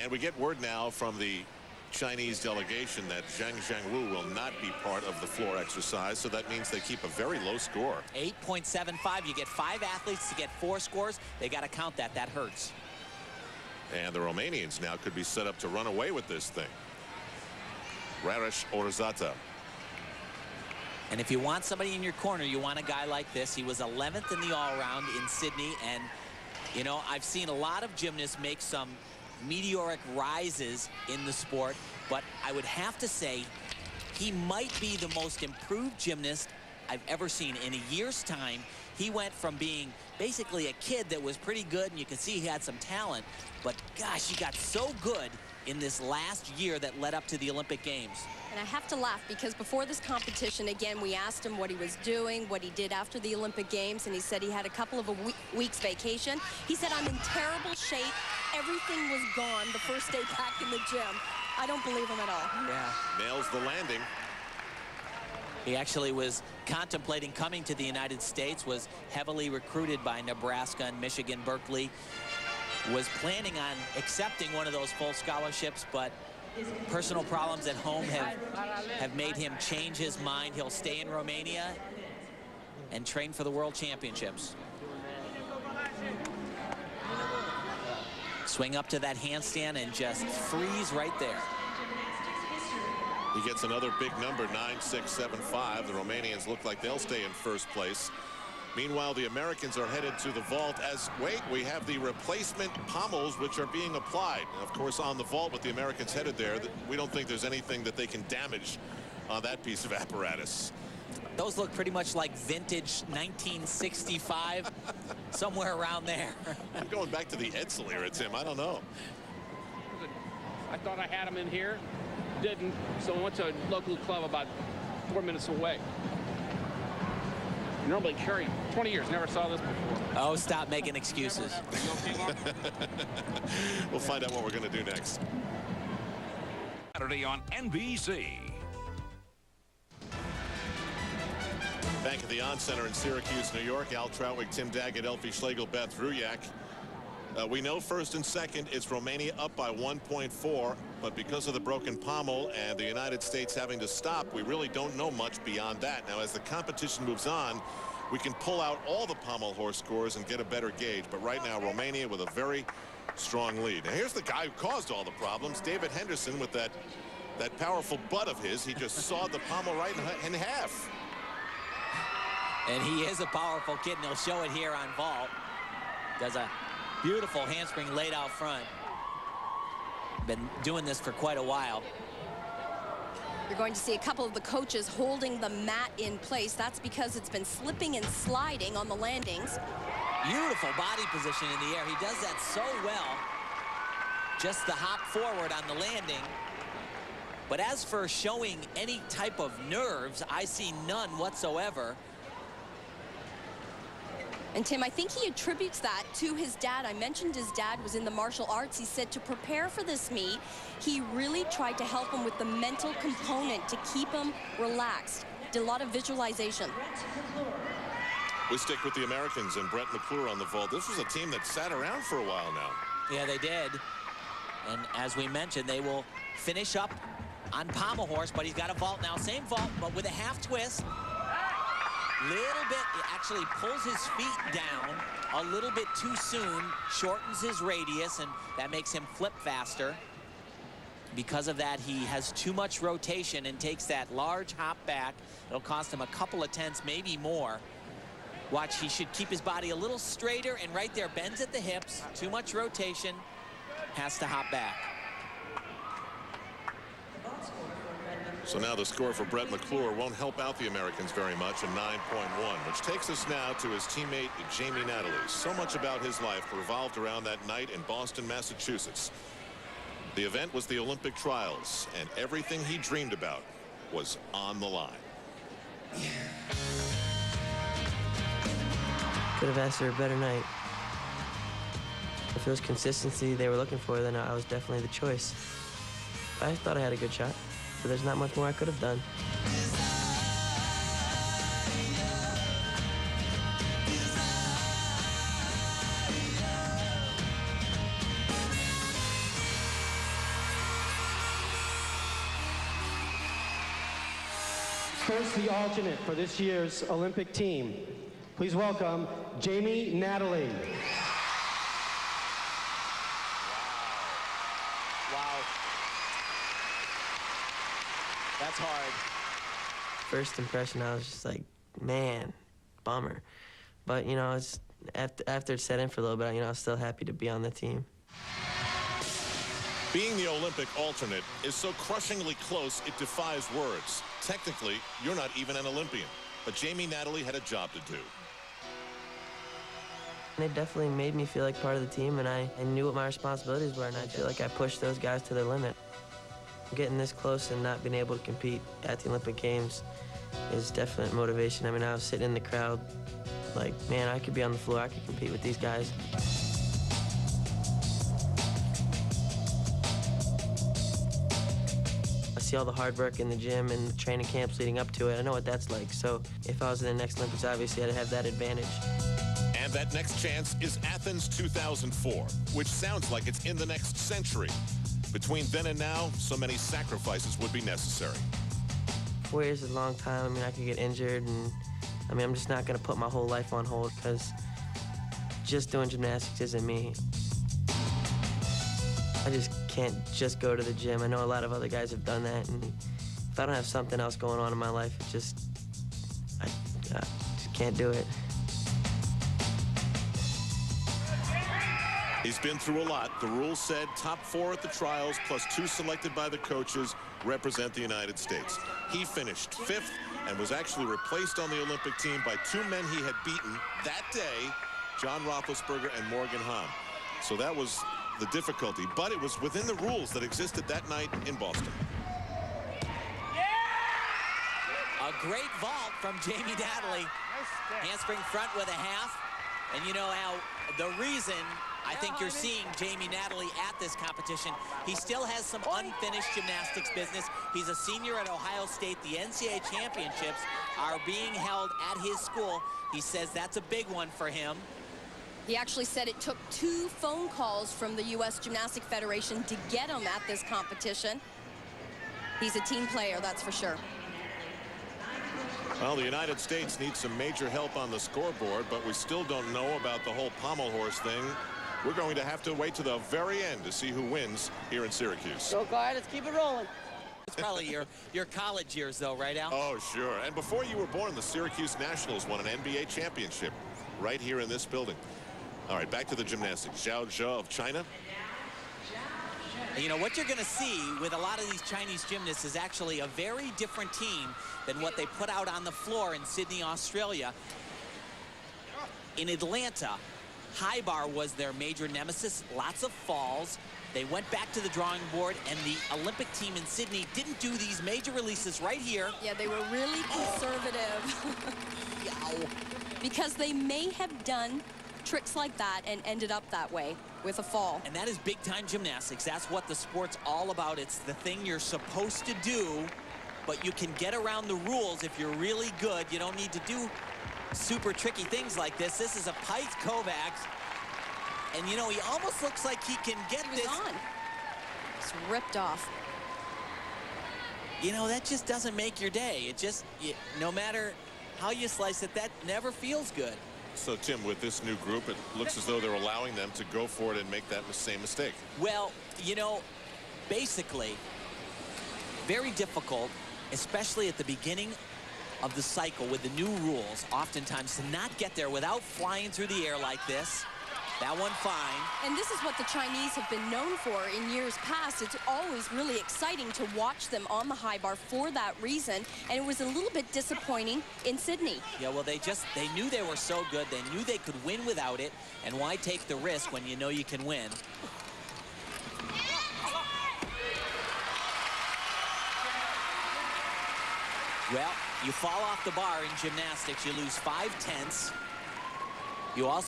And we get word now from the Chinese delegation that Zhang Zhangwu will not be part of the floor exercise, so that means they keep a very low score. 8.75. You get 5 athletes to get 4 scores. They got to count that. That hurts. And the Romanians now could be set up to run away with this thing. Orzata. And if you want somebody in your corner, you want a guy like this. He was 11th in the all-around in Sydney, and you know, I've seen a lot of gymnasts make some meteoric rises in the sport, but I would have to say he might be the most improved gymnast I've ever seen. In a year's time, he went from being basically a kid that was pretty good, and you can see he had some talent, but gosh, he got so good in this last year that led up to the Olympic Games. And I have to laugh because before this competition, again, we asked him what he was doing, what he did after the Olympic Games, and he said he had a couple of weeks vacation. He said, I'm in terrible shape. Everything was gone the first day back in the gym. I don't believe him at all. Yeah. Nails the landing. He actually was contemplating coming to the United States, was heavily recruited by Nebraska and Michigan, Berkeley, was planning on accepting one of those full scholarships, but personal problems at home have made him change his mind. He'll stay in Romania and train for the World Championships. Swing up to that handstand and just freeze right there. He gets another big number, 9.675. The Romanians look like they'll stay in first place. Meanwhile, the Americans are headed to the vault as, wait, we have the replacement pommels which are being applied. Of course, on the vault with the Americans headed there, we don't think there's anything that they can damage on that piece of apparatus. Those look pretty much like vintage 1965, somewhere around there. I'm going back to the Edsel era, Tim. I don't know. I thought I had them in here. Didn't, so I went to a local club about 4 minutes away. Normally carry 20 years, never saw this before. Oh, stop making excuses. We'll find out what we're going to do next. Saturday on NBC. Bank of the On Center in Syracuse, New York. Al Trautwig, Tim Daggett, Elfie Schlegel, Beth Ruyak. We know first and second, it's Romania up by 1.4, but because of the broken pommel and the United States having to stop, we really don't know much beyond that. Now, as the competition moves on, we can pull out all the pommel horse scores and get a better gauge. But right now, Romania with a very strong lead. Now, here's the guy who caused all the problems, David Henderson, with that powerful butt of his. He just sawed the pommel right in half. And he is a powerful kid, and he'll show it here on vault. Does a beautiful handspring laid out front. Been doing this for quite a while. You're going to see a couple of the coaches holding the mat in place. That's because it's been slipping and sliding on the landings. Beautiful body position in the air. He does that so well. Just the hop forward on the landing. But as for showing any type of nerves, I see none whatsoever. And Tim, I think he attributes that to his dad. I mentioned his dad was in the martial arts. He said to prepare for this meet, he really tried to help him with the mental component to keep him relaxed. Did a lot of visualization. We stick with the Americans and Brett McClure on the vault. This was a team that sat around for a while now. Yeah, they did. And as we mentioned, they will finish up on pommel horse, but he's got a vault now. Same vault, but with a half twist. Little bit, actually pulls his feet down a little bit too soon, shortens his radius, and that makes him flip faster. Because of that, he has too much rotation and takes that large hop back. It'll cost him a couple of tenths, maybe more. Watch, he should keep his body a little straighter, and right there, bends at the hips, too much rotation, has to hop back. So now the score for Brett McClure won't help out the Americans very much, a 9.1, which takes us now to his teammate, Jamie Natalie. So much about his life revolved around that night in Boston, Massachusetts. The event was the Olympic trials, and everything he dreamed about was on the line. Could have asked for a better night. If it was consistency they were looking for, then I was definitely the choice. I thought I had a good shot. So there's not much more I could have done. First, the alternate for this year's Olympic team. Please welcome Natalie. Wow. That's hard. First impression, I was just like, man, bummer. But, you know, it's after it set in for a little bit, you know, I was still happy to be on the team. Being the Olympic alternate is so crushingly close, it defies words. Technically, you're not even an Olympian. But Natalie had a job to do. And it definitely made me feel like part of the team, and I knew what my responsibilities were, and I feel like I pushed those guys to their limit. Getting this close and not being able to compete at the Olympic Games is definite motivation. I mean, I was sitting in the crowd like, man, I could be on the floor, I could compete with these guys. I see all the hard work in the gym and the training camps leading up to it. I know what that's like. So if I was in the next Olympics, obviously I'd have that advantage. And that next chance is Athens 2004, which sounds like it's in the next century. Between then and now, so many sacrifices would be necessary. 4 years is a long time. I mean, I could get injured, and I mean, I'm just not going to put my whole life on hold because just doing gymnastics isn't me. I just can't just go to the gym. I know a lot of other guys have done that, and if I don't have something else going on in my life, I just can't do it. He's been through a lot. The rules said top 4 at the trials plus 2 selected by the coaches represent the United States. He finished 5th and was actually replaced on the Olympic team by 2 men he had beaten that day, John Roethlisberger and Morgan Hahn. So that was the difficulty, but it was within the rules that existed that night in Boston. A great vault from Natalie. Handspring front with a half. And you know, Al, the reason I think you're seeing Natalie at this competition, he still has some unfinished gymnastics business. He's a senior at Ohio State. The NCAA championships are being held at his school. He says that's a big one for him. He actually said it took 2 phone calls from the U.S. Gymnastics Federation to get him at this competition. He's a team player, that's for sure. Well, the United States needs some major help on the scoreboard, but we still don't know about the whole pommel horse thing. We're going to have to wait to the very end to see who wins here in Syracuse. Go, guard. Let's keep it rolling. It's probably your college years, though, right, Al? Oh, sure. And before you were born, the Syracuse Nationals won an NBA championship right here in this building. All right, back to the gymnastics. Zhao of China. You know, what you're going to see with a lot of these Chinese gymnasts is actually a very different team than what they put out on the floor in Sydney, Australia. In Atlanta, high bar was their major nemesis, lots of falls. They went back to the drawing board, and the Olympic team in Sydney didn't do these major releases right here. Yeah, they were really conservative. Because they may have done tricks like that and ended up that way with a fall. And that is big-time gymnastics. That's what the sport's all about. It's the thing you're supposed to do, but you can get around the rules if you're really good. You don't need to do super tricky things like this. This is a Pike Kovacs, and you know, he almost looks like he can get this on. It's ripped off. You know, that just doesn't make your day. It just, no matter how you slice it, that never feels good. So, Tim, with this new group, it looks as though they're allowing them to go for it and make that same mistake. Well, you know, basically, very difficult, especially at the beginning of the cycle with the new rules, oftentimes to not get there without flying through the air like this. That one fine. And this is what the Chinese have been known for in years past. It's always really exciting to watch them on the high bar for that reason. And it was a little bit disappointing in Sydney. Yeah, well, they knew they were so good. They knew they could win without it. And why take the risk when you know you can win? Well, you fall off the bar in gymnastics, you lose 5/10. You also